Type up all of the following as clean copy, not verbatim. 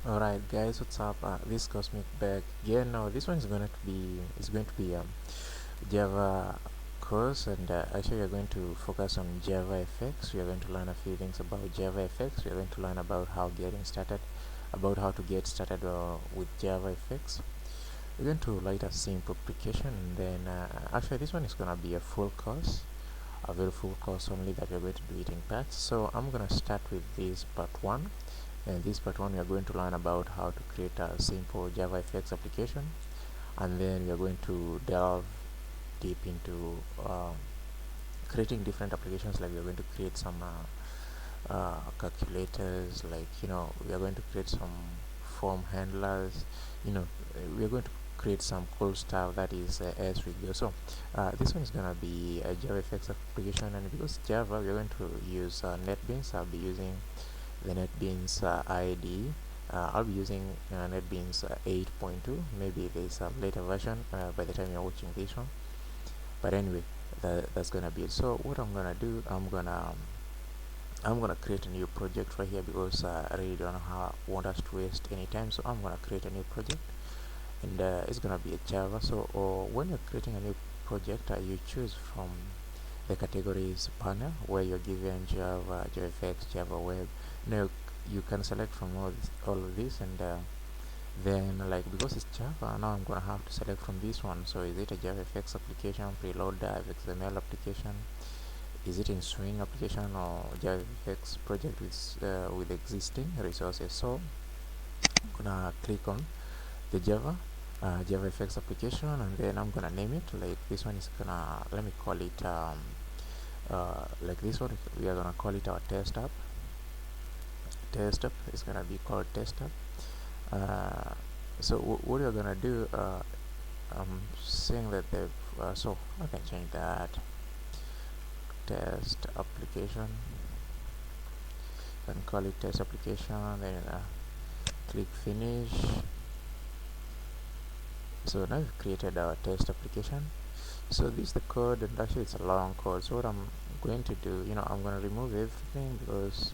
Alright guys, what's up? This Cosmic back again. Now this one is going to be Java course, and actually we are going to focus on javafx. We are going to learn a few things about javafx. We are going to learn about how to get started with javafx. We're going to write a simple application, and then actually this one is gonna be a full course, a very full course only that we're going to do it in parts. So I'm gonna start with this part one. In this part one, we are going to learn about how to create a simple javafx application, and then we are going to delve deep into creating different applications. Like we are going to create some calculators, like we are going to create some form handlers. We are going to create some cool stuff that is as we go. So this one is gonna be a javafx application, and because Java, we are going to use NetBeans. I'll be using the NetBeans ID. I'll be using NetBeans 8.2. Maybe there's a later version by the time you're watching this one. But anyway, that's gonna be it. So what I'm gonna do, I'm gonna create a new project right here because I really don't want us to waste any time. So I'm gonna create a new project, and it's gonna be a Java. So when you're creating a new project, you choose from the categories panel where you're given Java, JavaFX, Java Web. Now you can select from all of this, and then, like, because it's Java, now I'm gonna have to select from this one. So is it a JavaFX application, preload XML application? Is it in swing application or JavaFX project with existing resources? So I'm gonna click on the JavaFX application, and then I'm gonna name it. Like this one is gonna, let me call it like this one, we are gonna call it our test app is gonna be called test app. So what you're gonna do, I'm saying that so I can change that test application and call it test application, then click finish. So now we've created our test application. So this is the code, and actually it's a long code. So what I'm going to do, I'm going to remove everything because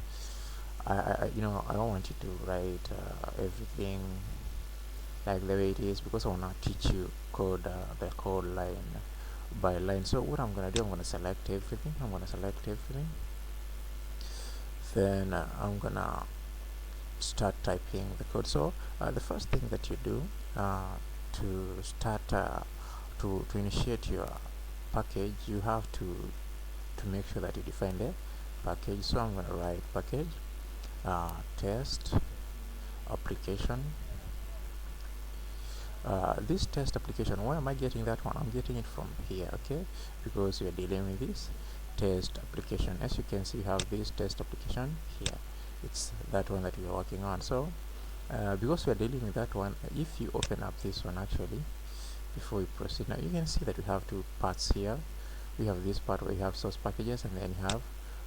I don't want you to write everything like the way it is, because I want to teach you the code line by line. So what I'm gonna do, I'm gonna select everything. Then I'm gonna start typing the code. So the first thing that you do to start to initiate your package, you have to make sure that you define the package. So I'm gonna write package test application. This test application, where am I getting that one? I'm getting it from here, okay, because we are dealing with this test application. As you can see, we have this test application here. It's that one that we are working on. So because we are dealing with that one, if you open up this one, actually, before we proceed, now you can see that we have two parts here. We have this part where you have source packages, and then you have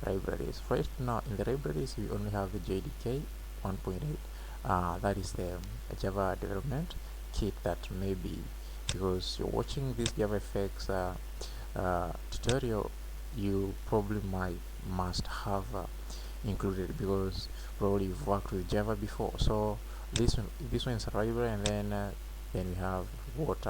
libraries. Right now in the libraries, we only have the JDK 1.8. That is the Java development kit. That maybe because you're watching this JavaFX tutorial, you probably must have included, because probably you've worked with Java before. So this one is a library, and then we have what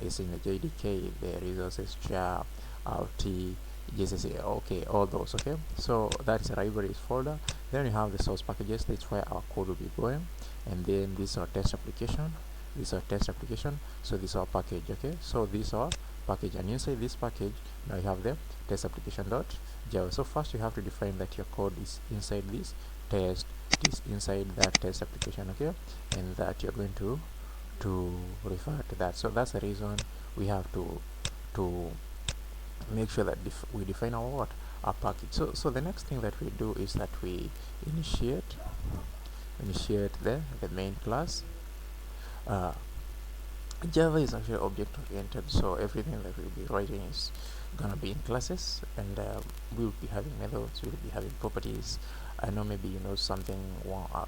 is in the JDK, the resources, char, RT, GCC, okay, all those. Okay, so that's a libraries folder. Then we have the source packages. That's where our code will be going, and then this is our test application. So this is our package. Okay, so this is our package, and inside this package now you have the test application dot Java. So first you have to define that your code is inside this test, is inside that test application, okay, and that you're going to refer to that. So that's the reason we have to make sure that we define our package. So the next thing that we do is that we initiate the main class. Java is actually object oriented, so everything that we'll be writing is gonna be in classes, and we'll be having methods, we'll be having properties. I know maybe you know something,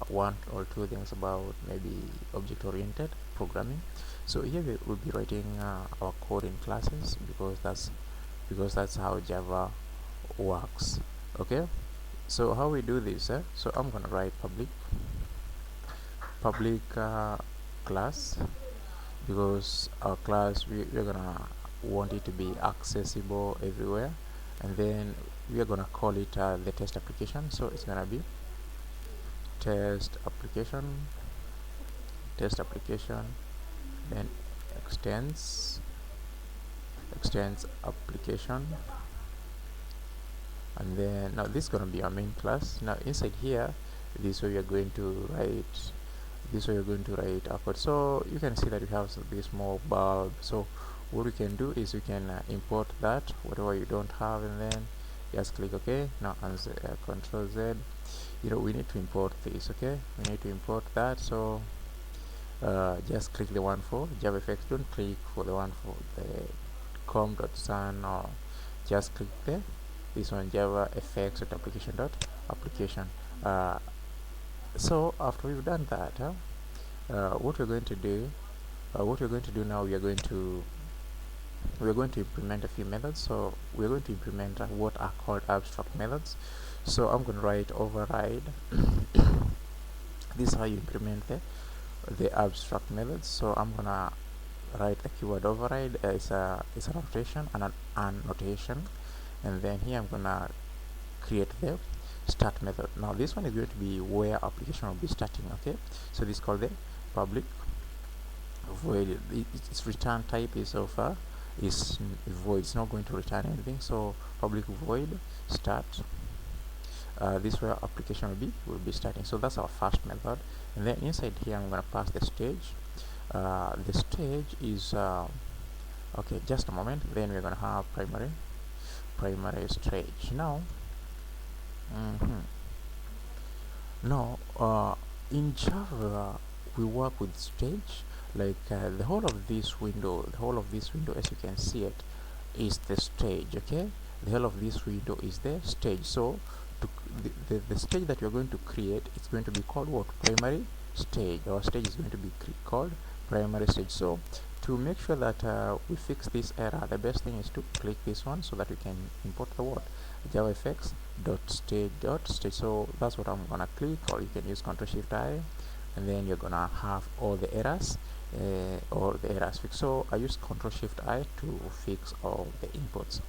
one or two things about maybe object oriented programming. So here we will be writing our code in classes, because that's how Java works. Okay, so how we do this, so I'm gonna write public public class, because our class we're gonna want it to be accessible everywhere, and then we are gonna call it the test application. So it's gonna be test application, test application, then extends application, and then now this is going to be our main class. Now inside here, this is where you're going to write our code. So you can see that we have this small bulb. So what we can do is we can import that, whatever you don't have, and then just click OK. Now answer Control Z. We need to import this. Okay, we need to import that. So just click the one for javafx. Don't click for the one for the com.sun, or just click this one, javafx.application.application. So after we've done that, what we're going to do now, we're going to implement a few methods. So we're going to implement what are called abstract methods. So I'm going to write override. This is how you implement the abstract methods. So I'm gonna write the keyword override. It's a notation and an annotation, and then here I'm gonna create the start method. Now this one is going to be where application will be starting. Okay, so this is called the public void. Its return type is is void. It's not going to return anything. So public void start. This where application will be starting. So that's our first method, and then inside here I'm going to pass the stage. The stage is okay, just a moment. Then we're going to have primary stage. Now in Java we work with stage, like the whole of this window, as you can see it, is the stage. Okay, the whole of this window is the stage. So the stage that you're going to create, it's going to be called what? Primary stage. Our stage is going to be called primary stage. So to make sure that we fix this error, the best thing is to click this one so that we can import the word javafx.stage. So that's what I'm gonna click, or you can use Ctrl+Shift+I, and then you're gonna have all the errors fixed. So I use Ctrl+Shift+I to fix all the inputs.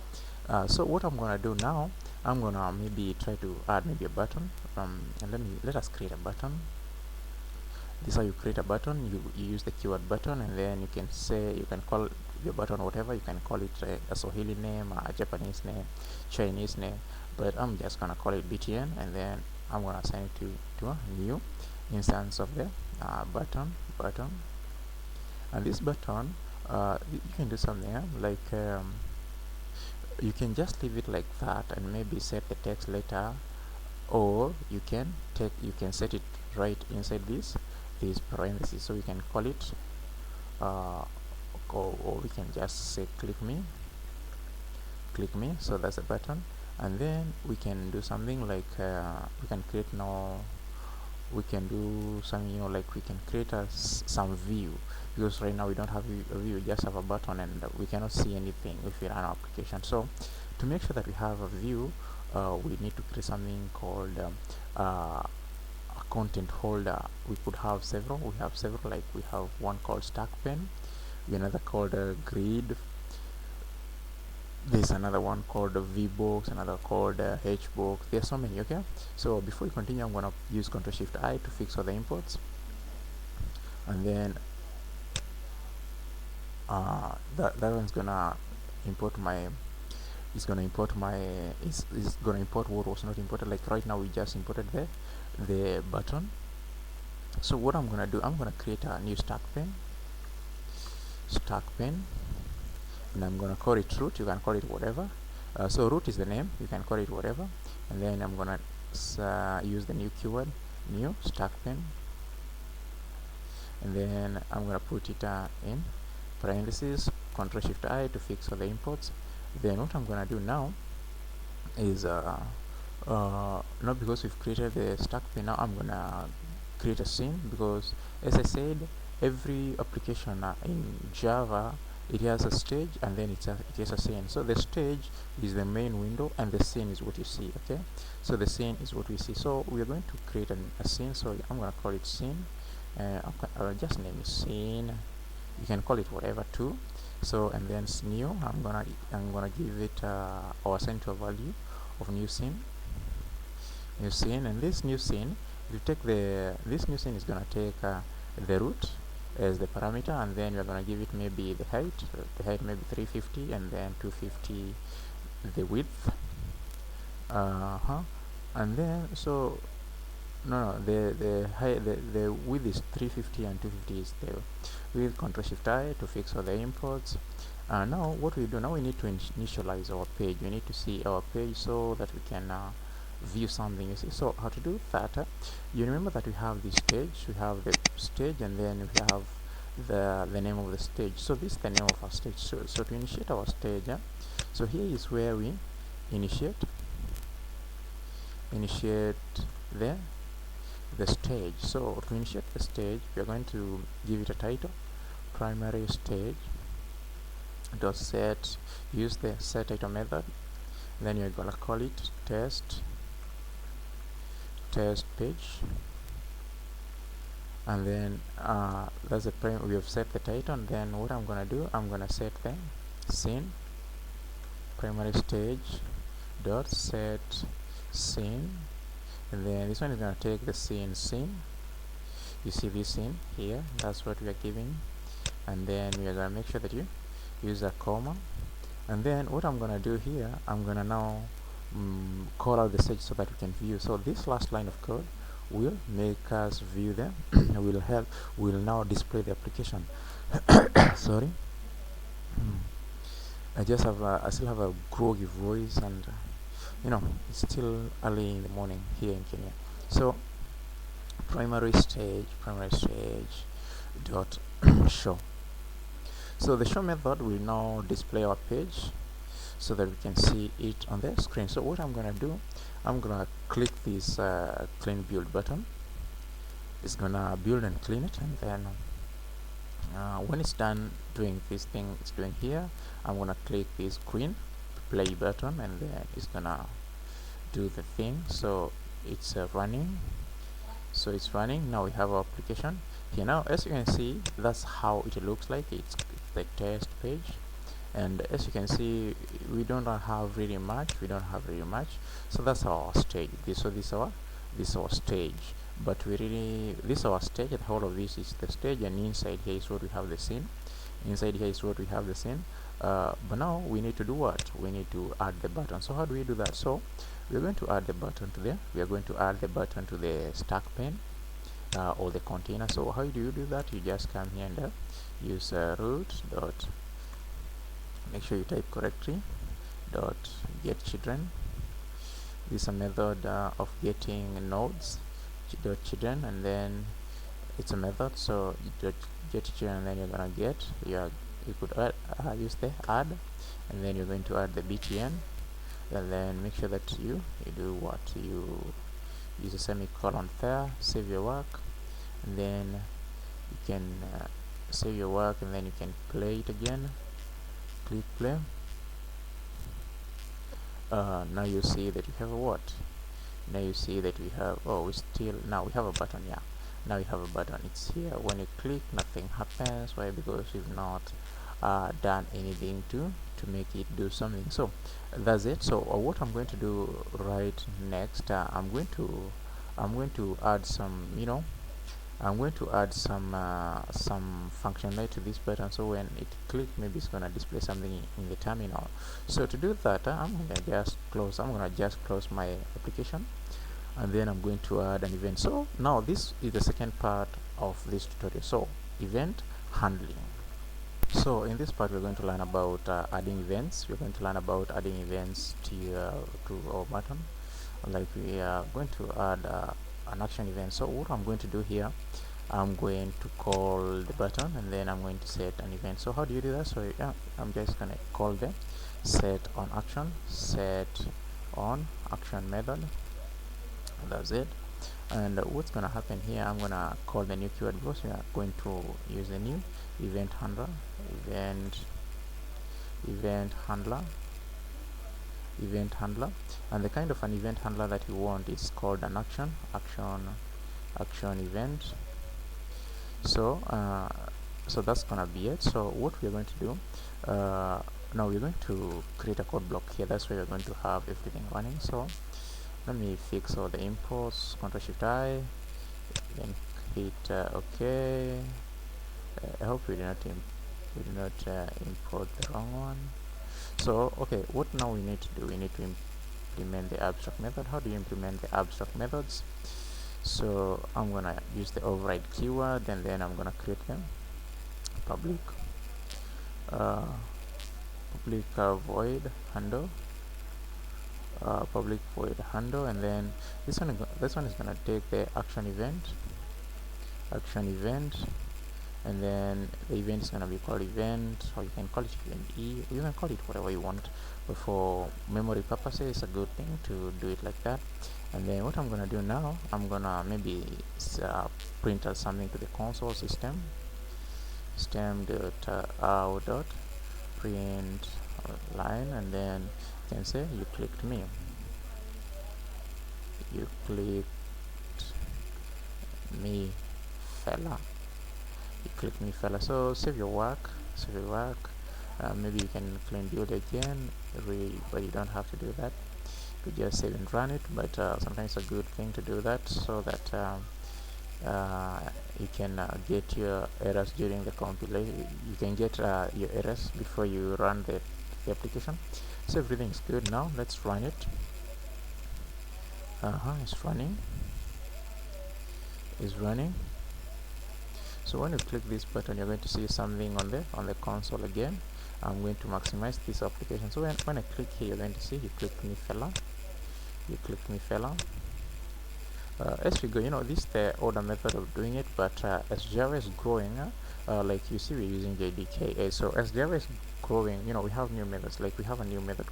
So what I'm gonna do now, I'm gonna maybe try to add maybe a button, and let us create a button. This is how you create a button. You use the keyword button, and then you can call your button whatever. You can call it a Swahili name, a Japanese name, Chinese name, but I'm just gonna call it BTN, and then I'm gonna assign it to a new instance of the button. And this button, you can do something like you can just leave it like that and maybe set the text later, or you can set it right inside this parentheses. So we can call it or we can just say click me. So that's a button, and then we can do something like we can create we can do something like we can create some view, because right now we don't have a view, we just have a button, and we cannot see anything if we run our application. So to make sure that we have a view, we need to create something called a content holder. We could have several. We have several, like we have one called stack pen, another called grid, there's another one called vbox, another called hbox. There's so many. Okay, so before we continue, I'm gonna use Ctrl+Shift+I to fix all the imports, and then that one's gonna import it's gonna import what was not imported. Like right now we just imported the button. So what I'm gonna do, I'm gonna create a new stack pen, and I'm gonna call it root. You can call it whatever. So root is the name, you can call it whatever, and then I'm gonna use the new keyword, new stack pen, and then I'm gonna put it in parentheses, Ctrl+Shift+I to fix all the imports. Then what I'm gonna do now is not because we've created the stack pen, now I'm gonna create a scene, because as I said, every application in Java, it has a stage, and then it has a scene. So the stage is the main window, and the scene is what you see. Okay, so the scene is what we see. So we are going to create a scene. So I'm gonna call it scene, I'll just name it scene. You can call it whatever too. So and then new, I'm gonna give it or assign to a value of new scene, and this new scene, if you take this new scene is gonna take the root as the parameter, and then you're gonna give it maybe the height maybe 350, and then 250 the width, and then so no, the height, the width is 350 and 250 is the width. Control Shift I to fix all the imports. Now what we do now, we need to initialize our page. We need to see our page so that we can view something, you see. So how to do that, you remember that we have this stage, we have the stage, and then we have the name of the stage. So this is the name of our stage. So to initiate our stage, so here is where we initiate the stage. So to initiate the stage, we are going to give it a title, primary stage dot set, use the set title method, then you're gonna call it test page, and then that's the we have set the title. And then what I'm gonna do, I'm gonna set the scene, primary stage dot set scene, and then this one is gonna take the scene. You see this scene here, that's what we are giving, and then we are gonna make sure that you use a comma. And then what I'm gonna do here, I'm gonna now call out the stage so that we can view. So this last line of code will make us view them will now display the application. Sorry, I still have a groggy voice, and it's still early in the morning here in Kenya. So primary stage dot show. So the show method will now display our page so that we can see it on the screen. So what I'm gonna do, I'm gonna click this clean build button. It's gonna build and clean it, and then when it's done doing this thing it's doing here, I'm gonna click this green play button, and then it's gonna do the thing. So it's running. So it's running. Now we have our application here. Now as you can see, that's how it looks like. It's the test page, and as you can see, we don't have really much. So that's our stage. This is our stage. But this is our stage. The whole of this is the stage, and inside here is what we have the scene. But now we need to do what? We need to add the button. So how do we do that? So we're going to add the button to there. We are going to add the button to the stack pane or the container. So how do you do that? You just come here and use root dot, make sure you type correctly, dot get children. This is a method of getting nodes, dot children, and then it's a method. So dot get children, and then you're gonna get you could use the add, and then you're going to add the btn, and then make sure that you do what, you use a semicolon there, save your work, and then you can save your work, and then you can play it again. Click play. Now you see that we have a what? Now you see that we have, now we have a button. Yeah, now we have a button. It's here. When you click, nothing happens. Why? Because we've not done anything to make it do something. So that's it. So what I'm going to do right next, I'm going to add some, I'm going to add some functionality to this button, so when it clicks, maybe it's gonna display something in the terminal. So to do that, I'm gonna just close my application, and then I'm going to add an event. So now this is the second part of this tutorial. So event handling. So in this part we're going to learn about adding events. We're going to learn about adding events to our button. Like we are going to add an action event. So what I'm going to do here, I'm going to call the button, and then I'm going to set an event. So how do you do that? So yeah, I'm just gonna call the set on action method. That's it. And what's gonna happen here, I'm gonna call the new keyword, because we are going to use a new event handler, event handler, and the kind of an event handler that you want is called an action event. So so that's gonna be it. So what we're going to do, now we're going to create a code block here. That's where we're going to have everything running. So let me fix all the imports. Ctrl Shift I, then hit OK. I hope we did not import the wrong one. So okay, what now we need to do? We need to implement the abstract method. How do you implement the abstract methods? So I'm gonna use the override keyword, and then I'm gonna create them. Public uh, public void handle, public void handle, and then this one is gonna take the action event, and then the event is gonna be called event, or you can call it event E, you can call it whatever you want, but for memory purposes it's a good thing to do it like that. And then what I'm gonna do now, I'm gonna maybe print out something to the console system dot print line, and then you can say you clicked me, fella, you click me fella. So save your work. Maybe you can clean build again, but you don't have to do that. You just save and run it, but sometimes it's a good thing to do that, so that you can get your errors during the compilation. You can get your errors before you run the application. So everything is good now. Let's run it. It's running. So when you click this button, you're going to see something on the console again. I'm going to maximize this application. So when I click here, you're going to see you clicked me fella. As we go, this is the older method of doing it, but as Java is growing, like you see, we're using JDK. So as Java is growing, we have new methods. Like we have a new method,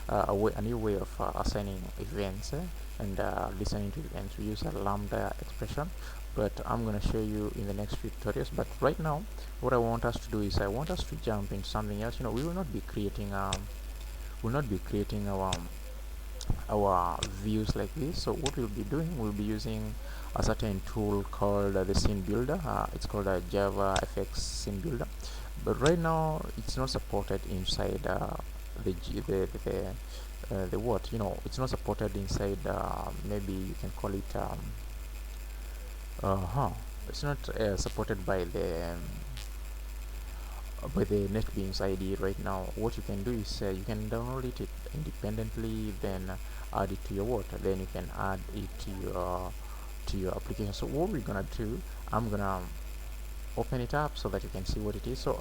a new way of assigning events and listening to events. We use a lambda expression, but I'm gonna show you in the next few tutorials. But right now, what I want us to do is I want us to jump into something else. We will not be creating our views like this. So what we'll be doing, we'll be using a certain tool called the scene builder. It's called a javafx scene builder, but right now it's not supported inside the what it's not supported inside, maybe you can call it it's not supported by the NetBeans IDE right now. What you can do is you can download it independently, then add it to your water, then you can add it to your application. So what we're gonna do, I'm gonna open it up so that you can see what it is. So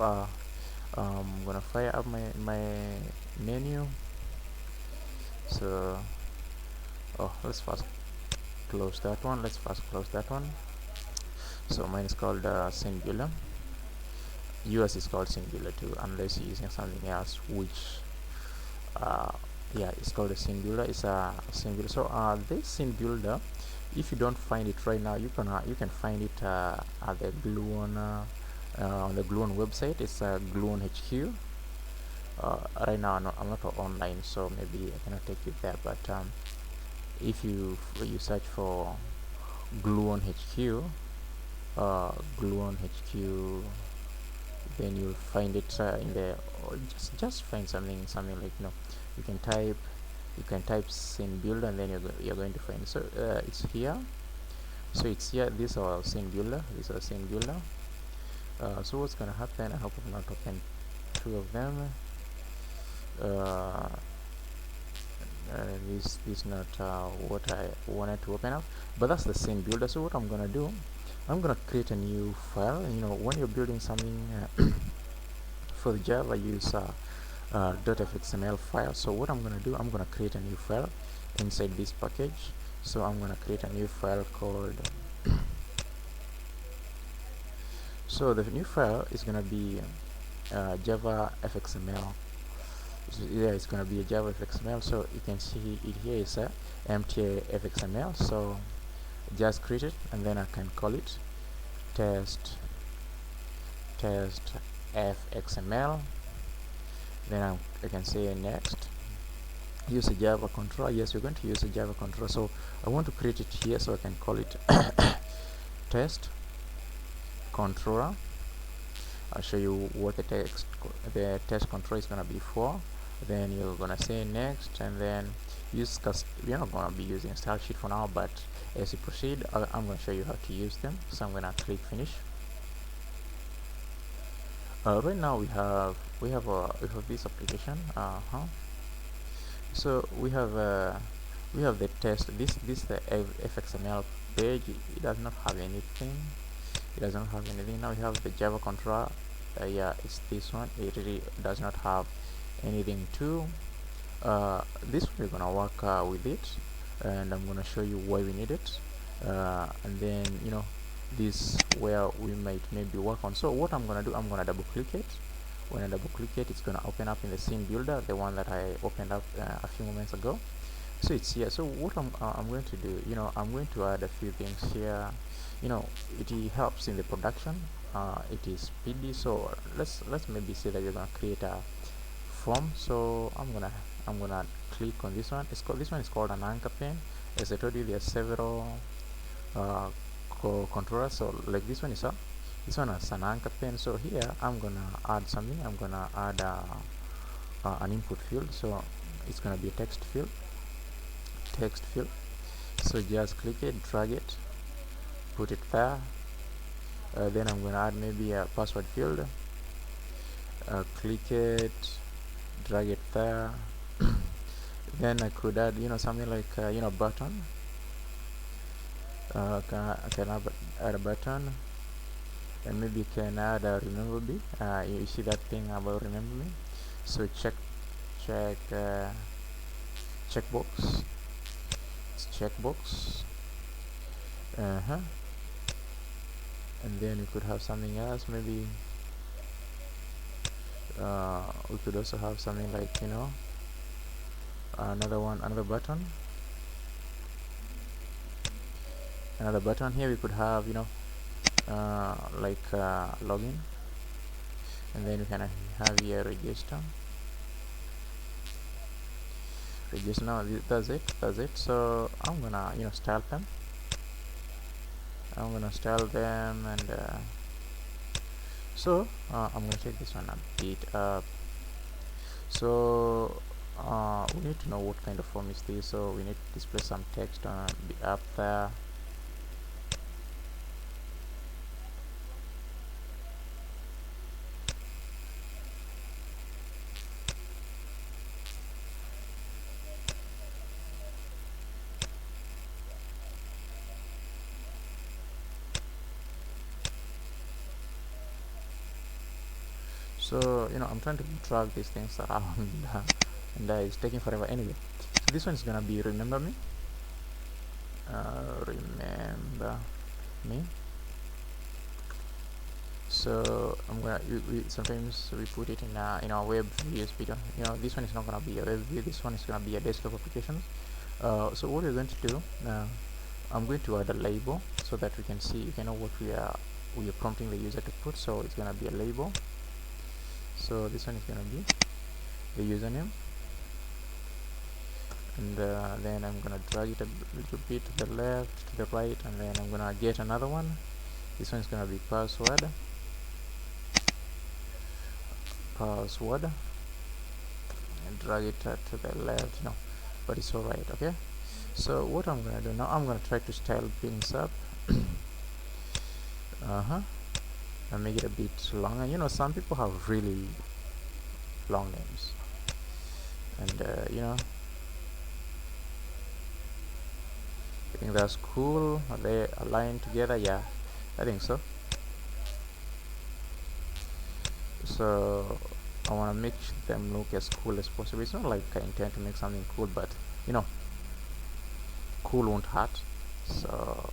I'm gonna fire up my menu. So let's first close that one. So mine is called Singular. US is called Singular too, unless you're using something else, which yeah, it's called a scene builder. It's a scene builder. So this scene builder, if you don't find it right now, you can find it at the Gluon on the Gluon website. It's Gluon HQ. Right now I'm not online, so maybe I cannot take it there, but if you search for Gluon HQ, then you'll find it in there, or just find something like you can type scene builder, and then you're going to find it. So it's here. So it's here. This is our scene builder. So what's gonna happen? I hope I've not opened two of them. This is not what I wanted to open up, but that's the scene builder. So what I'm gonna do, I'm gonna create a new file. When you're building something for the Java, use .fxml file. So what I'm gonna do, I'm gonna create a new file inside this package. So I'm gonna create a new file called so the new file is gonna be javafxml. Yeah, it's gonna be a javafxml. So you can see it here is a empty fxml. So just create it, and then I can call it test fxml. Then I can say next, use a Java controller. Yes, we're going to use a Java controller. So I want to create it here, so I can call it test controller. I'll show you what the test control is gonna be for. Then you're gonna say next, and then use we're not gonna be using style sheet for now, but as you proceed, I'm gonna show you how to use them. So I'm gonna click finish. Right now we have this application. So we have the test. This the fxml page. It does not have anything. It does not have anything. Now we have the Java controller. Yeah, it's this one. It really does not have anything too. This one we're gonna work with it, and I'm gonna show you why we need it, and then this where we might maybe work on. So what I'm gonna do, I'm gonna double click it. When I double click it, it's gonna open up in the scene builder, the one that I opened up a few moments ago. So it's here. So what I'm going to do, I'm going to add a few things here. It helps in the production. It is speedy. So let's maybe say that you're gonna create a form. So I'm gonna click on this one. This one is called an anchor pane. As I told you, there are several controllers. So like this one is an anchor pane. So here I'm gonna add something. I'm gonna add an input field. So it's gonna be a text field. So just click it, drag it, put it there. Then I'm gonna add maybe a password field. Click it, drag it there. Then I could add something like button. I can add a button, and maybe you can add a remember me. You see that thing about remember me. So checkbox. It's checkbox. And then we could have something else. Maybe we could also have something like another button here. We could have login, and then we can have here register. Now that's it. So I'm gonna style them. And so I'm gonna take this one a bit up. So we need to know what kind of form is this. So we need to display some text on the up there. So I'm trying to drag these things around and it's taking forever. Anyway, so this one is gonna be remember me. Remember me. So I'm gonna sometimes we put it in our web views video. This one is not gonna be a web view. This one is gonna be a desktop application. So what we're going to do, I'm going to add a label so that we can see, know what we are prompting the user to put. So it's gonna be a label. So this one is gonna be the username, and then I'm gonna drag it a little bit to the left, to the right, and then I'm gonna get another one. This one is gonna be password, and drag it to the left. But it's alright. Okay. So what I'm gonna do now, I'm gonna try to style things up. And make it a bit longer. Some people have really long names, and I think that's cool. Are they aligned together? Yeah, I think so. So I want to make them look as cool as possible. It's not like I intend to make something cool, but cool won't hurt. So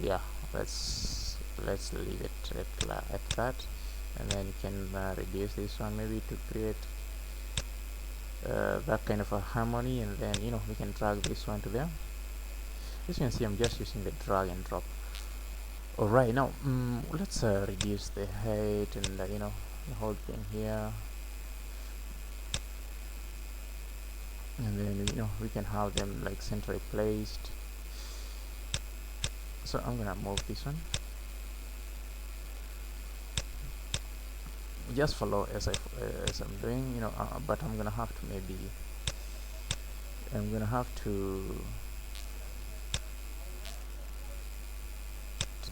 yeah, let's leave it at that, and then you can reduce this one maybe to create that kind of a harmony, and then we can drag this one to there. As you can see, I'm just using the drag and drop. Alright, now let's reduce the height and the whole thing here, and then we can have them like centrally placed. So I'm gonna move this one. Just follow as I'm doing, but I'm gonna have to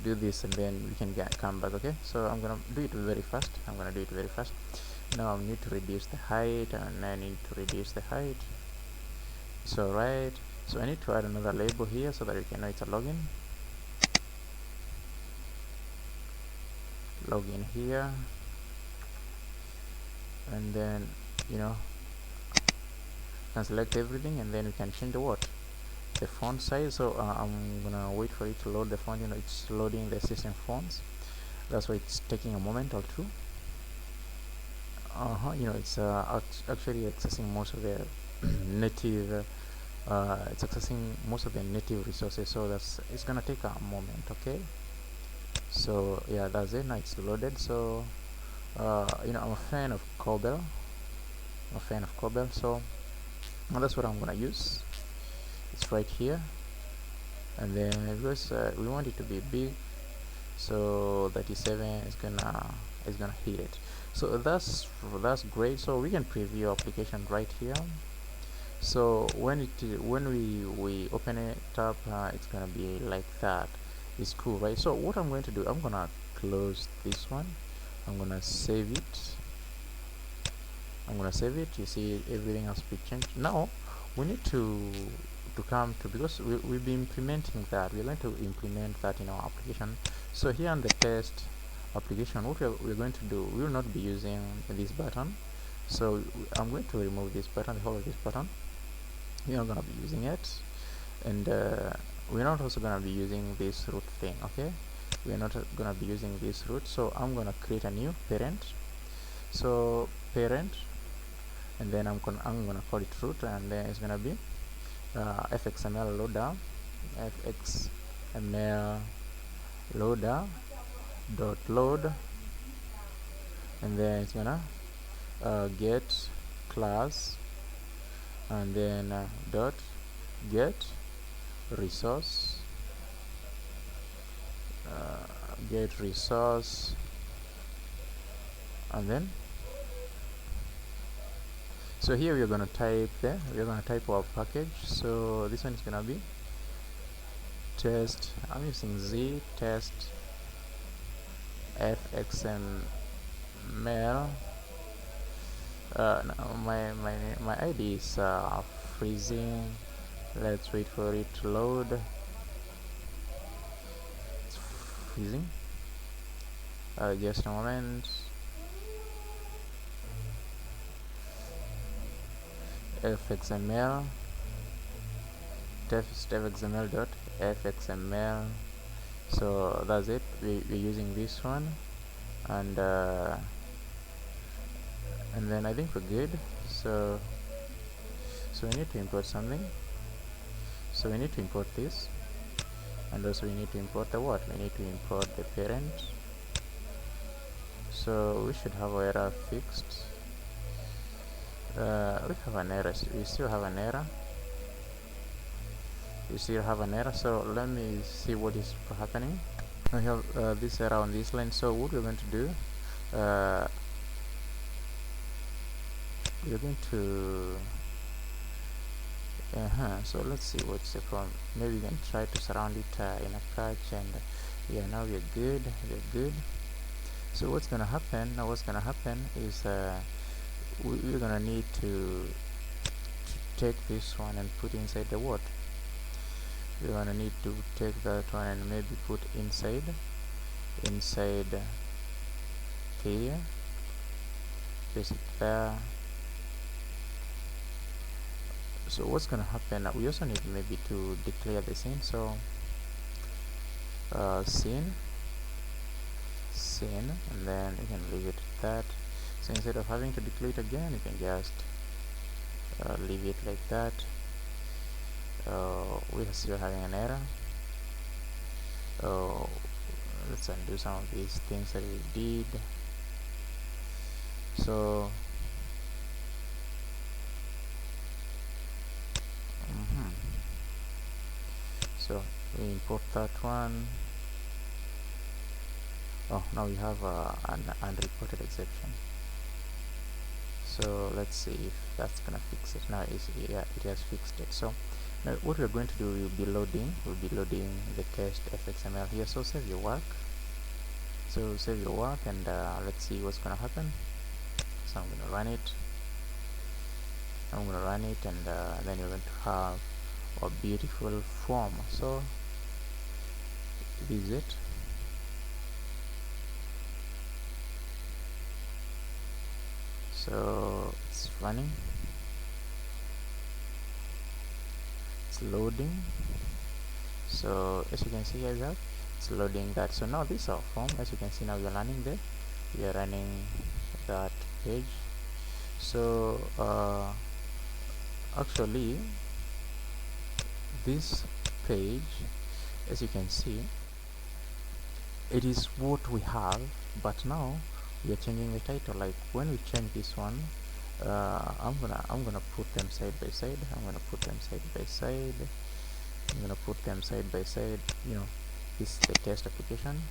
do this, and then we can come back. Okay, so I'm gonna do it very fast. Now I need to reduce the height, and I need to reduce the height. So right, so I need to add another label here so that we can know it's a login. Login here, and then can select everything, and then we can change the font size. So I'm gonna wait for it to load the font. It's loading the system fonts. That's why it's taking a moment or two. It's actually accessing most of the native it's accessing most of the native resources, so it's gonna take a moment. Okay, so yeah, that's it. Now it's loaded. So I'm a fan of Cobel. So that's what I'm gonna use. It's right here, and then because we want it to be big, so 37 is gonna hit it. So that's great. So we can preview application right here. So when we open it up, it's gonna be like that. It's cool, right? So what I'm going to do, I'm gonna close this one. I'm gonna save it. You see everything has been changed. Now we need to come to, because we'll be implementing that. We're going to implement that in our application. So here on the test application, what we're going to do, we will not be using this button. So I'm going to remove this button, the whole of this button. We're not going to be using it, and we're not also going to be using this root thing. Okay, we're not going to be using this root. So I'm going to create a new parent. So parent, and then I'm gonna call it root, and then it's gonna be fxml loader, fxml loader dot load, and then it's gonna get class, and then dot get resource, and then so here we're gonna type our package. So this one is gonna be test. I'm using z test fxml. No, my ID is freezing. Let's wait for it to load. It's freezing. Just a moment. fxml fxml dot fxml. So that's it. We're using this one, and then I think we're good. So we need to import something. So we need to import this, and also we need to import the what? We need to import the parent. So we should have our error fixed. We have an error. We still have an error. So let me see what is happening. We have this error on this line. So what we're going to do, we're going to so let's see what's the problem. Maybe we can try to surround it in a patch, and yeah, now we're good. So what's gonna happen is we're gonna need to take this one and put inside the what? We're gonna need to take that one and maybe put inside here, paste it there. So what's gonna happen, we also need maybe to declare the scene. So scene, and then you can leave it at that. So instead of having to declare it again, you can just leave it like that. We're still having an error. Let's undo some of these things that we did. So so we import that one. Oh, now we have an unreported exception. So let's see if that's gonna fix it. Now yeah, it has fixed it. So now what we're going to do, we'll be loading the test fxml here. So save your work. So save your work, and let's see what's gonna happen. So I'm gonna run it. And then you're going to have a beautiful form. So this is it. So it's running, it's loading. So as you can see here, it's loading that. So now this is our form. As you can see, now we are running there, we are running that page. So actually this page, as you can see, it is what we have, but now we are changing the title. Like when we change this one, I'm gonna put them side by side. I'm gonna put them side by side. You know, this is the test application.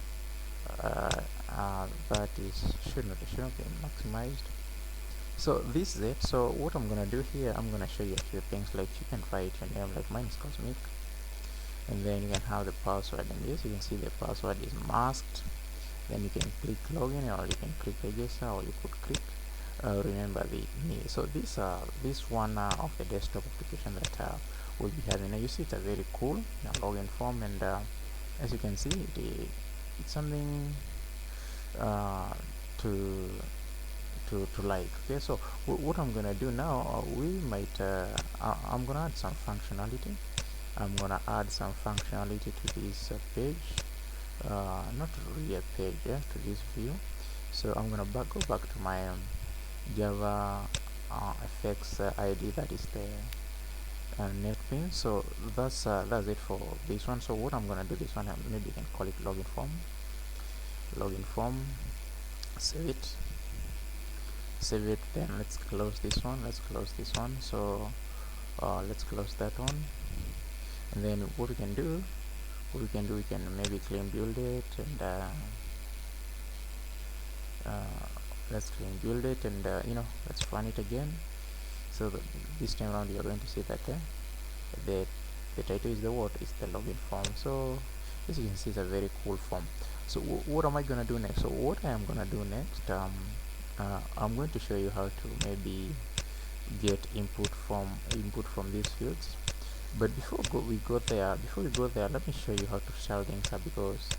That is should not be maximized. So this is it. So what I'm gonna do here, I'm gonna show you a few things. Like you can write your name, like mine is Cosmic, and then you can have the password, and yes, you can see the password is masked. Then you can click login, or you can click register, or you could click remember the me. So this one of the desktop application that we'll be having. Now you see it's a very cool login form, and as you can see, it's something to like. Okay, so what I'm gonna do now, I'm gonna add some functionality. To this page, not really a page, to this view. So I'm gonna go back to my javafx id, that is the net pin. So that's it for this one. So what I'm gonna do, this one, maybe you can call it login form. Save it. Then let's close this one. So let's close that one, and then what we can do, we can maybe clean build it, and let's clean build it, and let's run it again. So this time around you're going to see that the title is the login form. So as you can see, it's a very cool form. So what am I gonna do next? So what I am gonna do next, I'm going to show you how to maybe get input from these fields. But before we go there, let me show you how to style things up, because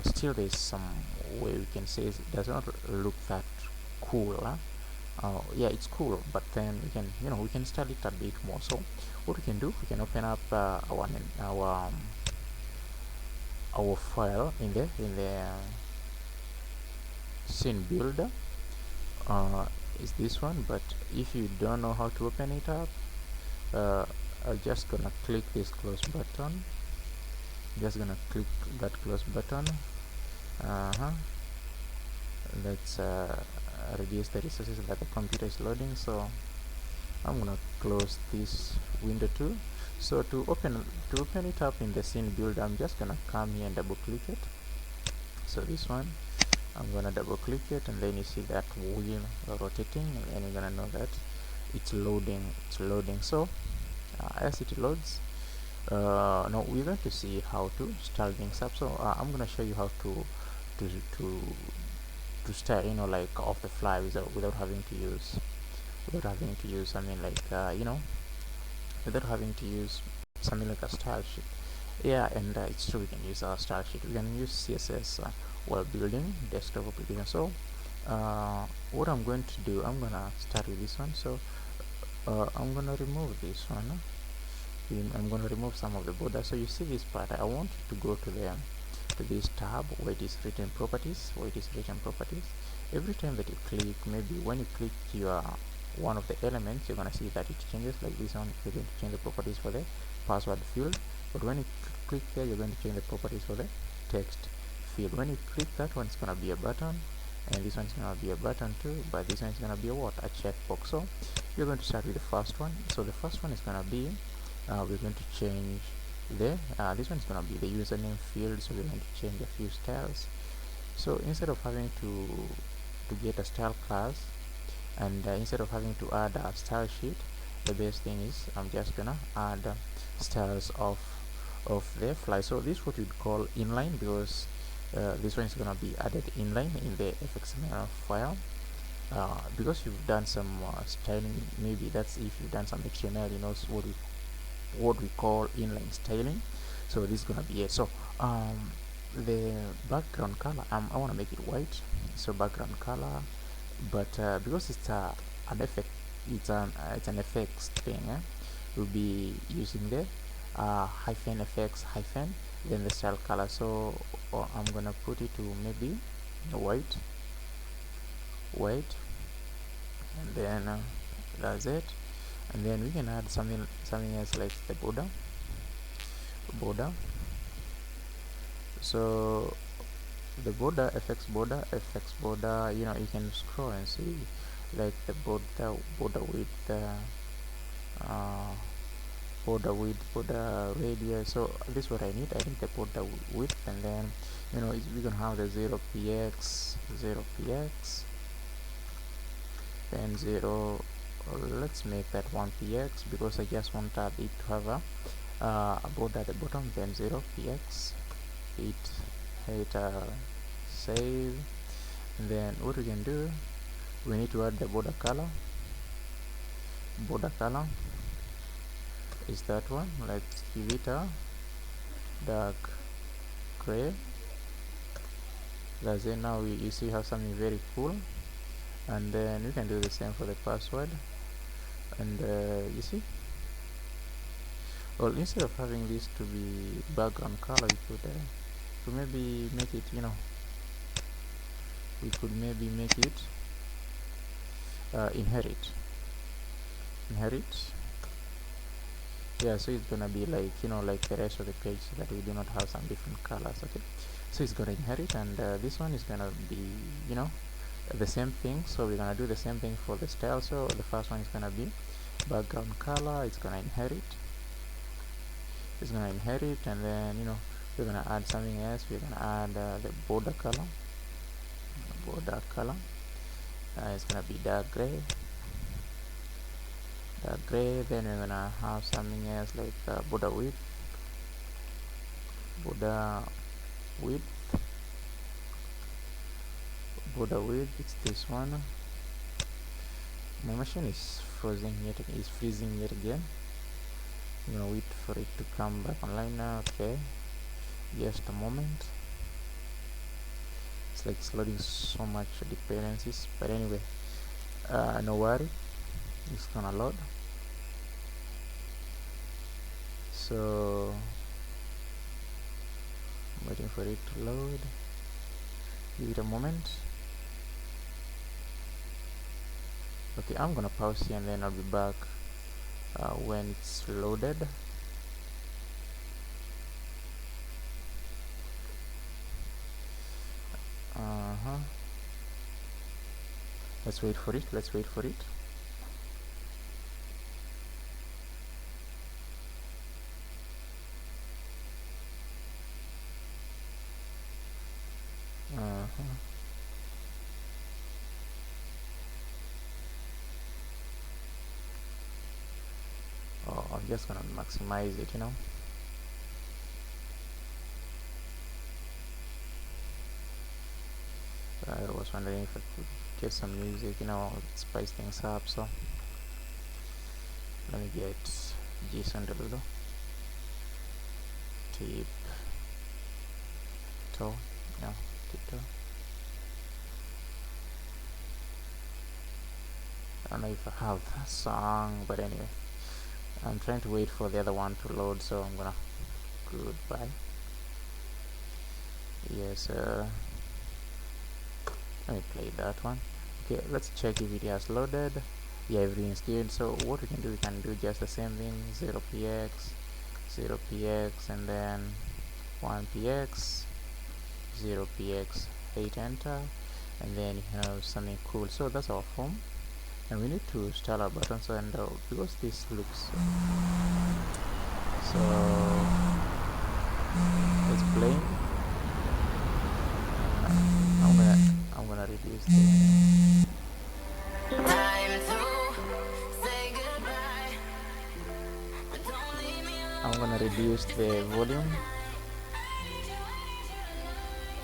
still there's some way we can say it does not look that cool. Yeah, it's cool, but then we can style it a bit more. So what we can do, we can open up our file in the scene builder. Is this one, but if you don't know how to open it up, I'm just gonna click this close button. Let's reduce the resources that the computer is loading. So I'm gonna close this window too. So to open it up in the scene builder, I'm just gonna come here and double click it. So this one, I'm gonna double click it, and then you see that wheel rotating, and you're gonna know that it's loading. So as it loads, now we're going to see how to style things up. So I'm gonna show you how to style, like off the fly, without having to use something like without having to use something like a style sheet. Yeah, and it's true, we can use our style sheet. We can use CSS while building desktop application. So what I'm going to do, I'm gonna start with this one. So I'm gonna remove this one. I'm going to remove some of the border. So you see this part, I want you to go to this tab where it is written properties. Every time that you click, maybe when you click your one of the elements, you're going to see that it changes. Like this one, you're going to change the properties for the password field, but when you click there, you're going to change the properties for the text field. When you click that one, it's going to be a button, and this one's going to be a button too, but this one is going to be a checkbox. So you're going to start with the first one. So the first one is going to be we're going to change there. This one is gonna be the username field, so we're going to change a few styles. So instead of having to get a style class, and instead of having to add a style sheet, the best thing is I'm just gonna add styles of the fly. So this is what we'd call inline, because this one is gonna be added inline in the fxml file. Because you've done some styling, maybe that's if you've done some HTML, you know what we call inline styling. So this is gonna be it. So the background color, I want to make it white, so background color, but because it's an effect, it's an effects thing, we'll be using the hyphen effects hyphen then the style color. So I'm gonna put it to maybe white, and then that's it. And then we can add something else like the border. So the border, fx border, you know, you can scroll and see like the border width, border radius. So this is what I need the border width, and then you know we can have the 0px, then 0, let's make that 1px, because I just want it to have a border at the bottom, then 0px, hit save. And then what we can do, we need to add the border color is that one. Let's give it a dark gray. That's it. Now you see have something very cool. And then we can do the same for the password. And you see, well, instead of having this to be background color, we could maybe make it, you know, we could maybe make it inherit. Yeah, so it's gonna be like, you know, like the rest of the page, so that we do not have some different colors. Okay, so it's gonna inherit, and this one is gonna be, you know, the same thing. So we're gonna do the same thing for the style. So the first one is gonna be background color. It's gonna inherit, and then, you know, we're gonna add something else. We're gonna add the border color. It's gonna be dark gray. Then we're gonna have something else like border width. It's this one. My machine is freezing yet again. I'm gonna wait for it to come back online now. Okay, just a moment. It's like it's loading so much dependencies, but anyway, no worry, it's gonna load. So I'm waiting for it to load. Give it a moment. Okay, I'm gonna pause here, and then I'll be back when it's loaded. Let's wait for it. I'm just gonna maximize it, you know. I was wondering if I could get some music, you know, spice things up. So let me get JSON Derulo tip toe, no, tiptoe. I don't know if I have a song, but anyway, I'm trying to wait for the other one to load, so I'm gonna goodbye. Yes, let me play that one. Okay, let's check if it has loaded. Yeah, everything is good. So what we can do just the same thing: 0px, and then 1px, 0px, hit enter, and then you have something cool. So that's our form, and we need to style our buttons, and because this looks so I'm gonna reduce the volume.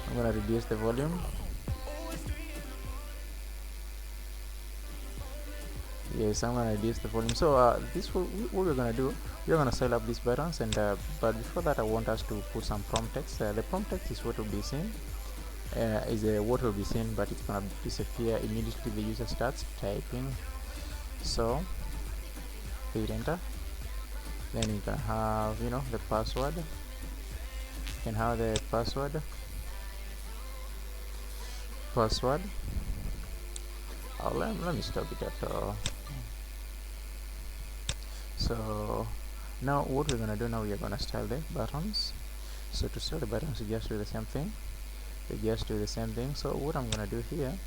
I'm gonna reduce the volume. Yes, I'm gonna reduce the volume. So this what we're gonna do. We're gonna style up these buttons, and but before that, I want us to put some prompt text. The prompt text is what will be seen. Is what will be seen, but it's gonna disappear immediately the user starts typing. So hit enter. Then you can have the password. You can have the password. Let me stop it at so now what we're gonna do now, we are gonna style the buttons. So to style the buttons, we just do the same thing. So what I'm gonna do here,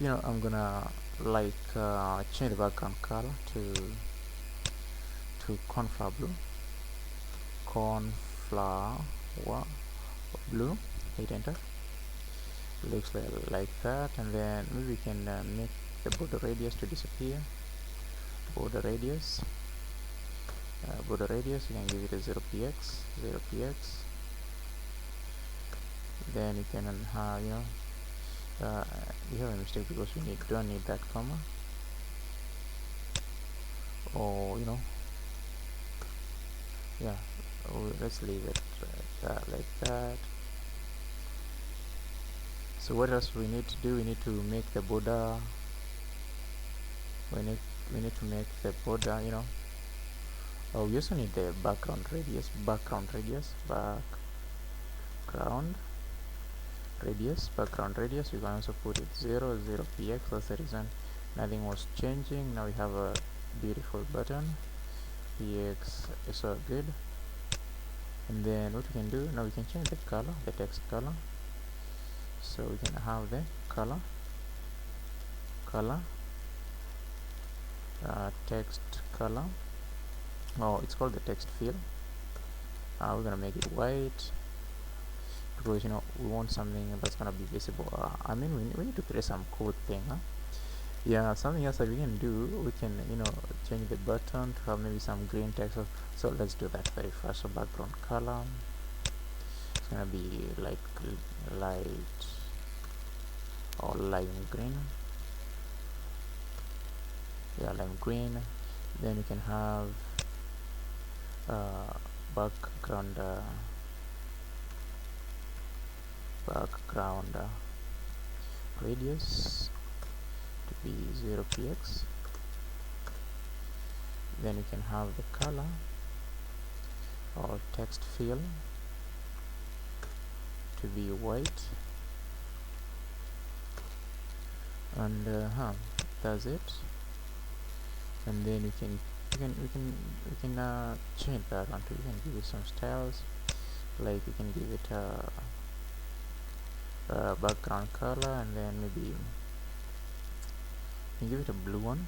I'm gonna change the background color to cornflower blue. Hit enter. Looks like that, and then maybe we can make the border radius to disappear. Border radius, you can give it a 0px. Then you can have we have a mistake because we don't need that comma, or yeah, let's leave it like that. So what else we need to do? We need to make the border. We need to make the border. We also need the background radius. Background radius. We can also put it 0px. That's the reason nothing was changing. Now we have a beautiful button. Px is so good. And then what we can do now, we can change the color, the text color. So we can have the color text color. Oh, it's called the text fill. We're gonna make it white because we want something that's gonna be visible. I mean, we need to create some cool thing, huh? Yeah, something else that we can do, we can change the button to have maybe some green text. So let's do that very first. So background color, it's gonna be like light or lime green. Yeah, lime green. Then you can have background radius to be 0px. Then you can have the color or text fill to be white, and that's it. And then we can change that until we can give it some styles, like we can give it a background color, and then maybe you can give it a blue one.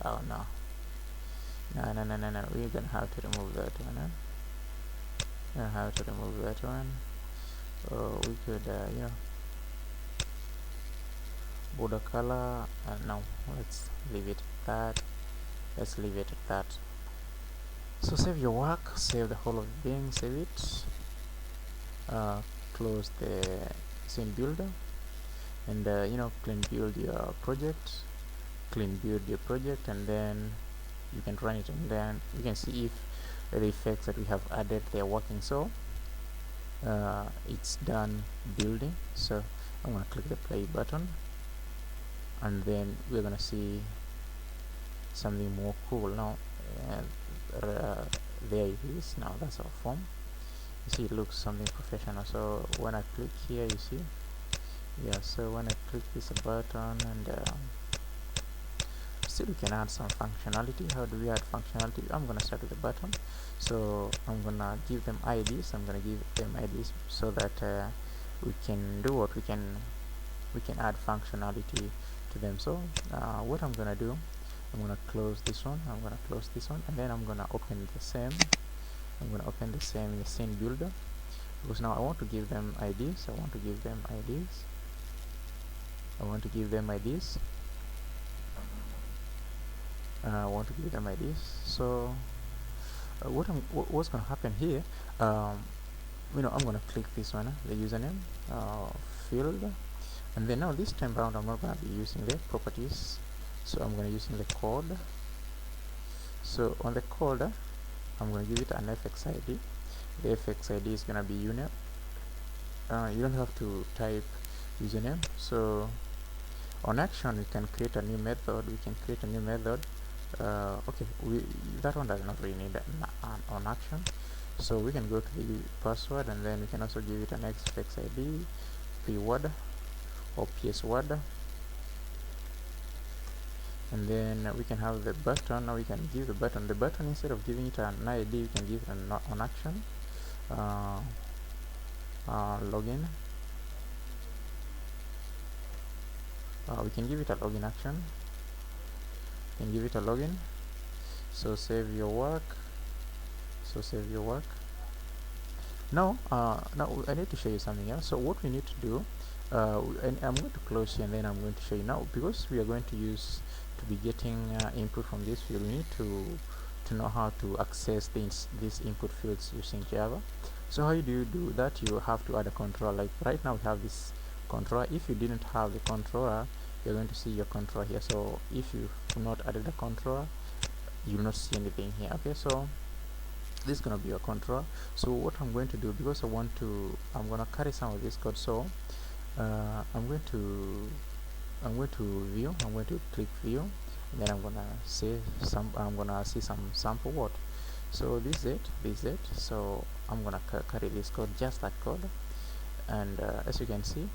Oh no, we're gonna have to remove that one. Or we could border color, no, let's leave it at that. So save your work, save the whole of the thing, save it, close the scene builder, and clean build your project, and then you can run it, and then you can see if the effects that we have added, they're working. So it's done building. So I'm gonna click the play button, and then we're gonna see something more cool now. And there it is. Now that's our form. You see, it looks something professional. So when I click here, you see, yeah, so when I click this button, and still we can add some functionality. How do we add functionality? I'm gonna start with the button. So I'm gonna give them IDs. So that we can do what we can add functionality to them. So what I'm gonna do, I'm gonna close this one, and then I'm gonna open the same in the scene builder, because now I want to give them IDs. I want to give them IDs. So what's gonna happen here, I'm gonna click this one, the username field, and then now this time around I'm not gonna be using the properties, so I'm gonna using the code. So on the code, I'm gonna give it an fx id. The fx id is gonna be unit. You don't have to type username. So on action we can create a new method. Okay, that one does not really need an on action, so we can go to the password, and then we can also give it an fx id, pword or psword, and then we can have the button. Now we can give the button instead of giving it an id, we can give it an on action. Login, we can give it a login action, so save your work. Now I need to show you something else. So what we need to do, and I'm going to close here, and then I'm going to show you now, because we are going to be getting input from this field. We need to know how to access these input fields using Java. So how do you do that? You have to add a controller. Like right now we have this controller. If you didn't have the controller, you're going to see your controller here. So if you have not added a controller, you will not see anything here. Okay, so this is gonna be your controller. So what I'm going to do, because I'm gonna carry some of this code, so I'm going to click view, and then I'm gonna see some sample word. So this is it. So I'm gonna carry this code, just that code, and as you can see,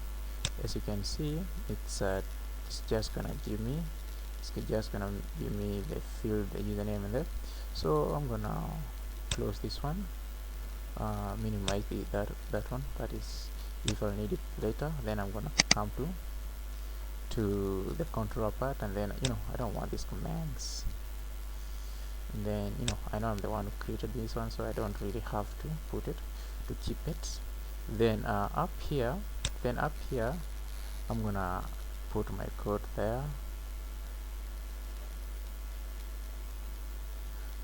it's just gonna give me the field, the username, and that. So I'm gonna close this one, minimize that one. That is, if I need it later, then I'm gonna come to the controller part, and then I don't want these commands, and then I know I'm the one who created this one, so I don't really have to put it to keep it. Then up here I'm gonna put my code there.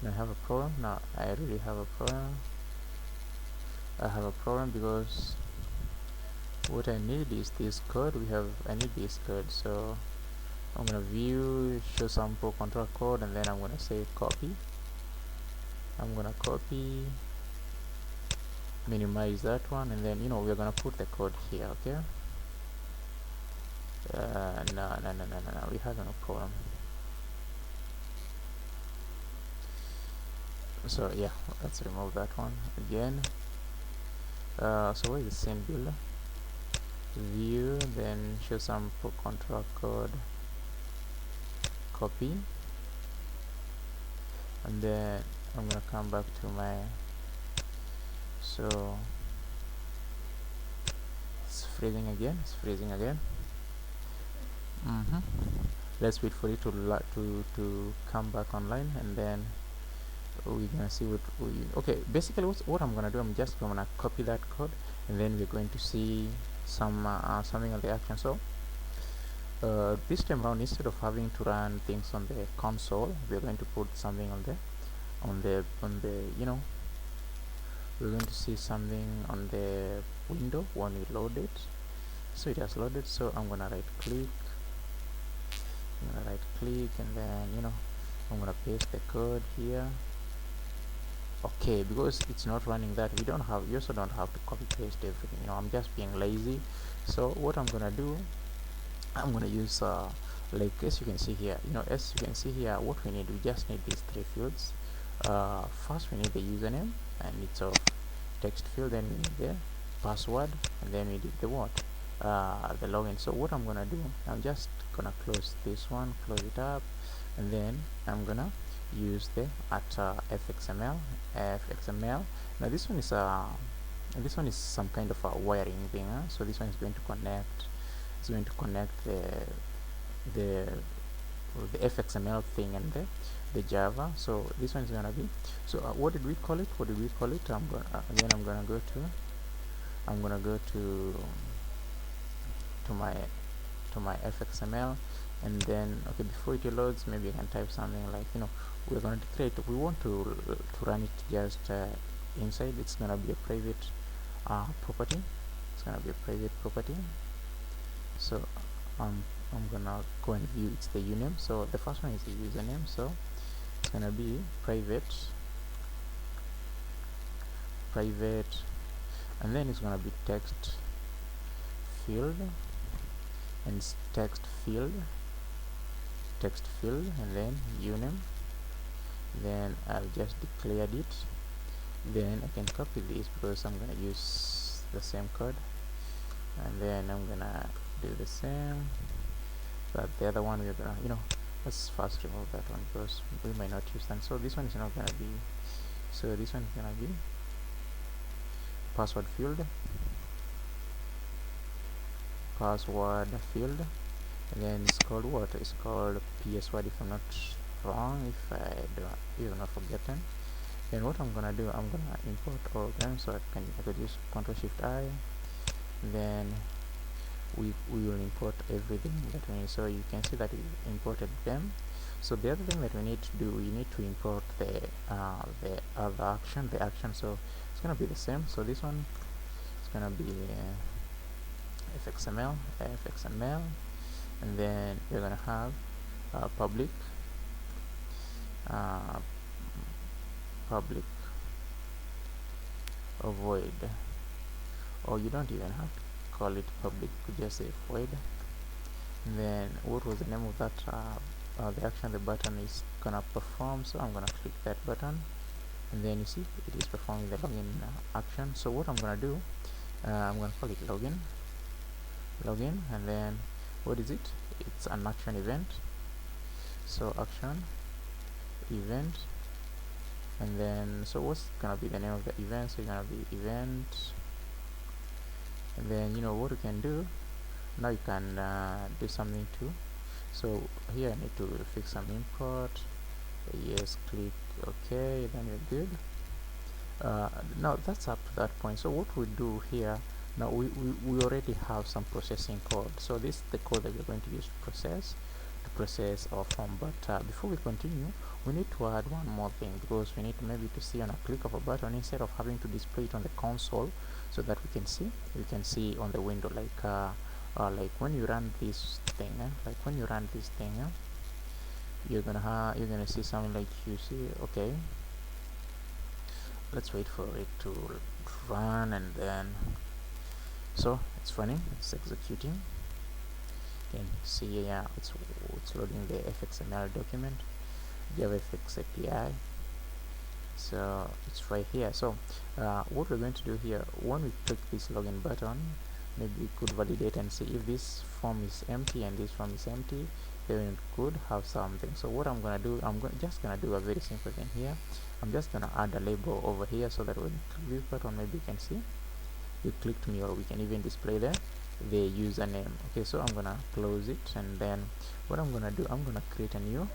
I have a problem now. I really have a problem. Because what I need is this code. I need this code, so I'm gonna view, show sample control code, and then I'm gonna say copy. I'm gonna copy, minimize that one, and then we're gonna put the code here. Okay. No, we have no problem. So yeah, let's remove that one again. So where is the scene builder? View, then show sample control code, copy, and then I'm gonna come back to my, so it's freezing again. Let's wait for it to come back online, and then we're gonna see what okay, basically what I'm gonna do, I'm just gonna copy that code, and then we're going to see something on the action. So this time around, instead of having to run things on the console, we're going to put something on the we're going to see something on the window when we load it. So it has loaded, so I'm gonna right click, and then I'm gonna paste the code here. Okay, because it's not running that, you also don't have to copy paste everything. I'm just being lazy. So what I'm gonna do, I'm gonna use like, as you can see here, what we need, we just need these three fields. First we need the username, and it's a text field, then we need the password, and then we need the the login. So what I'm gonna do, I'm just gonna close this one, close it up, and then I'm gonna use the fxml. Now this one is some kind of a wiring thing, so this one is going to connect the fxml thing and the Java. So this one is gonna be, so what did we call it? I'm gonna go to my fxml, And then okay, before it loads, maybe I can type something like, we're going to create, we want to run it just inside. It's gonna be a private property. It's gonna be a private property. So I'm gonna go and view it's the uname. So the first one is the username, so it's gonna be private, and then it's gonna be text field, and it's text field, and then uname. Then I'll just declared it. Then I can copy this because I'm gonna use the same code, and then I'm gonna do the same. But the other one we're gonna, let's first remove that one because we might not use that. So this one is not gonna be, so this one is gonna be password field, and then it's called what? It's called PS word, if I'm not wrong, if I don't not forgotten. Then what I'm gonna do, I'm gonna import all of them, so I could use Ctrl Shift I. Then we will import everything that we need. So you can see that we imported them. So the other thing that we need to do, we need to import the other action, so it's gonna be the same. So this one is gonna be fxml, and then you're gonna have public void, or you don't even have to call it public, you could just say void. And then what was the name of that the action the button is gonna perform? So I'm gonna click that button, and then you see it is performing the login action. So what I'm gonna do, I'm gonna call it login, and then what is it? It's an action event. So action event, and then so what's gonna be the name of the event? So it's gonna be event, and then what you can do now, you can do something too. So here I need to fix some import. Yes, click OK, then you're good. Now that's up to that point. So what we do here now, we already have some processing code. So this is the code that we're going to use to process our form. But before we continue, we need to add one more thing, because we need to maybe to see on a click of a button instead of having to display it on the console, so that we can see on the window, like when you run this thing, you're gonna see something like, you see, okay, let's wait for it to run, and then so it's running, it's executing. You can see, yeah, it's loading the fxml document, javafx API. So it's right here. So what we're going to do here, when we click this login button, maybe we could validate and see if this form is empty and this form is empty, then it could have something. So what I'm gonna do, just gonna do a very simple thing here. I'm just gonna add a label over here, so that when you click this button, maybe you can see you clicked me, or we can even display the username. Okay, so I'm gonna close it, and then what I'm gonna do, I'm gonna create a new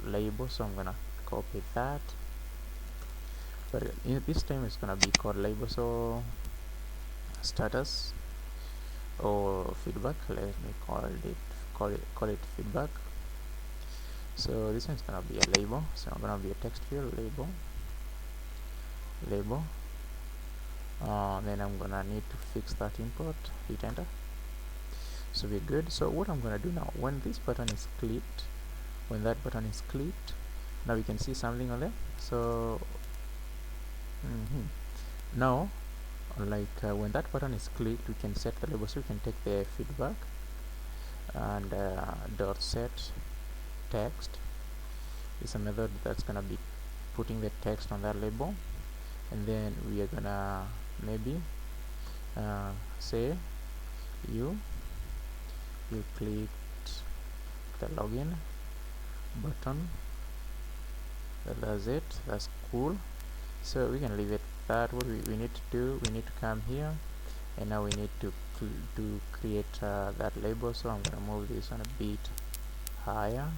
label. So I'm gonna copy that, but this time it's gonna be called label. So status or feedback, let me call it feedback. So this one's gonna be a label, so I'm gonna be a text field label. Then I'm gonna need to fix that import, hit enter. So we're good. So what I'm gonna do now, when this button is clicked, now we can see something on there. So now, when that button is clicked, we can set the label. So we can take the feedback and dot set text. It's a method that's gonna be putting the text on that label, and then we are gonna maybe say you clicked the login button. That's it. That's cool. So we can leave it that. What we need to do, we need to come here, and now we need to create that label. So I'm gonna move this on a bit higher,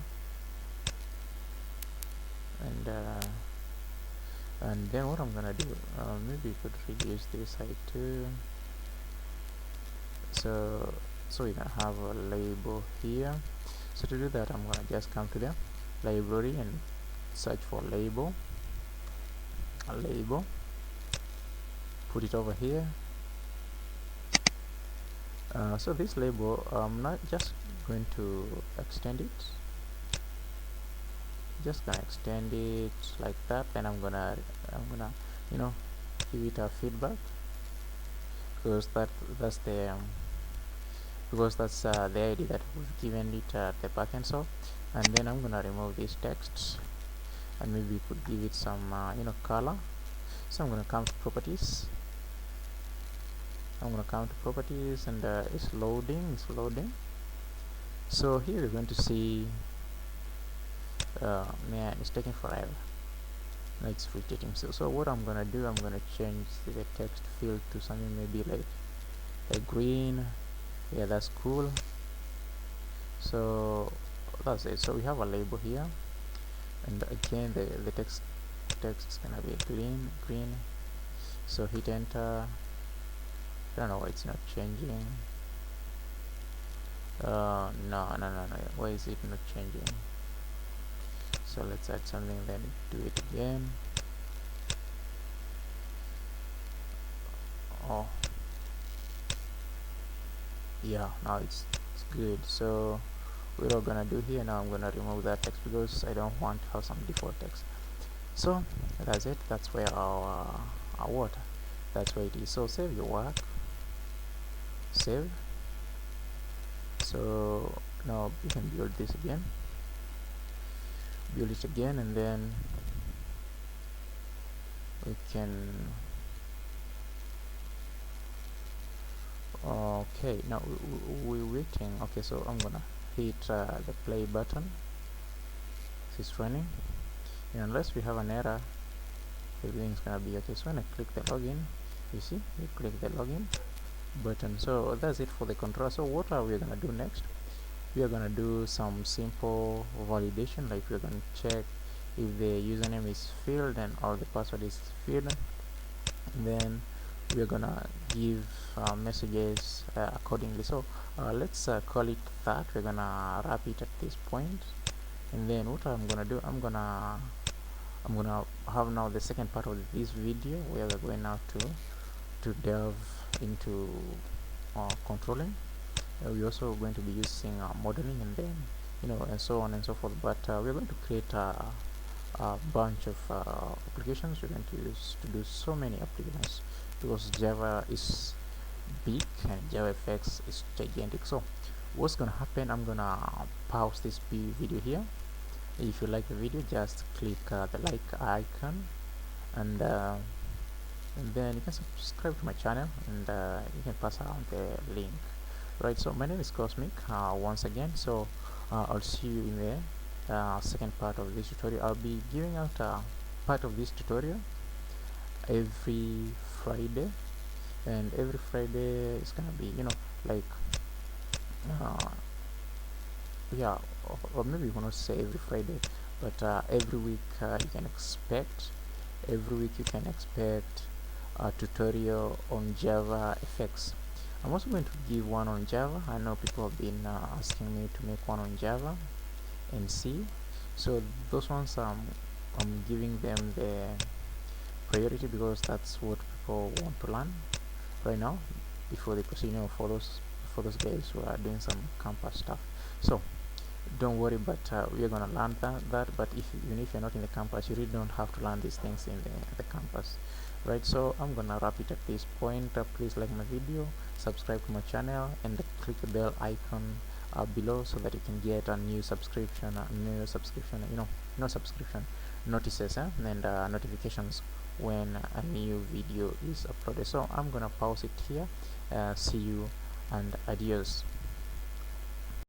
and then what I'm gonna do, maybe you could reduce this height too. So so we're gonna have a label here. So to do that, I'm gonna just come to the library and search for label, a label, put it over here. So this label, I'm not just going to extend it, just gonna extend it like that. Then I'm gonna you know give it a feedback, because that's the because that's the ID that we've given it at the backend. So, and then I'm gonna remove these texts and maybe could give it some color. So I'm gonna come to properties. And it's loading. So here you're going to see man, it's taking forever. No, it's rotating. So what I'm gonna do, I'm gonna change the text field to something maybe like a green. Yeah, that's cool. So that's it. So we have a label here, and again the text is gonna be green. So hit enter. I don't know why it's not changing. No, why is it not changing? So let's add something, then do it again. Oh yeah, now it's good. So what we're gonna do here now, I'm gonna remove that text because I don't want to have some default text. So that's it. That's where our water, that's where it is. So save your work, save. So now you can build this again, and then we can okay, now we're waiting. Okay, so I'm gonna hit the play button. It's running, and unless we have an error, everything's gonna be okay. So when I click the login, you see, we click the login button. So that's it for the control. So what are we gonna do next? We are gonna do some simple validation, like we're gonna check if the username is filled and all the password is filled, and then we're gonna give messages accordingly. So let's call it that. We're gonna wrap it at this point, and then what I'm gonna do, I'm gonna have now the second part of this video where we're going now to delve into controlling. We're also going to be using modeling, and then and so on and so forth. But we're going to create a bunch of applications. We're going to use to do so many applications because Java is big and javafx is gigantic. So what's gonna happen, I'm gonna pause this video here. If you like the video, just click the like icon, and then you can subscribe to my channel, and you can pass around the link. Right, so my name is Cosmic once again. So I'll see you in the second part of this tutorial. I'll be giving out part of this tutorial every Friday, and every Friday is gonna be like yeah, or maybe you cannot say every Friday, but every week you can expect a tutorial on JavaFX. I'm also going to give one on Java. I know people have been asking me to make one on Java and C, so those ones I'm giving them the priority because that's what people want to learn right now before they proceed, for those guys who are doing some campus stuff. So don't worry, but we are gonna learn that. But even if you're not in the campus, you really don't have to learn these things in the campus, right? So I'm gonna wrap it at this point. Please like my video, subscribe to my channel, and click the bell icon below so that you can get a new subscription subscription notices and notifications when a new video is uploaded. So I'm gonna pause it here. See you and adios.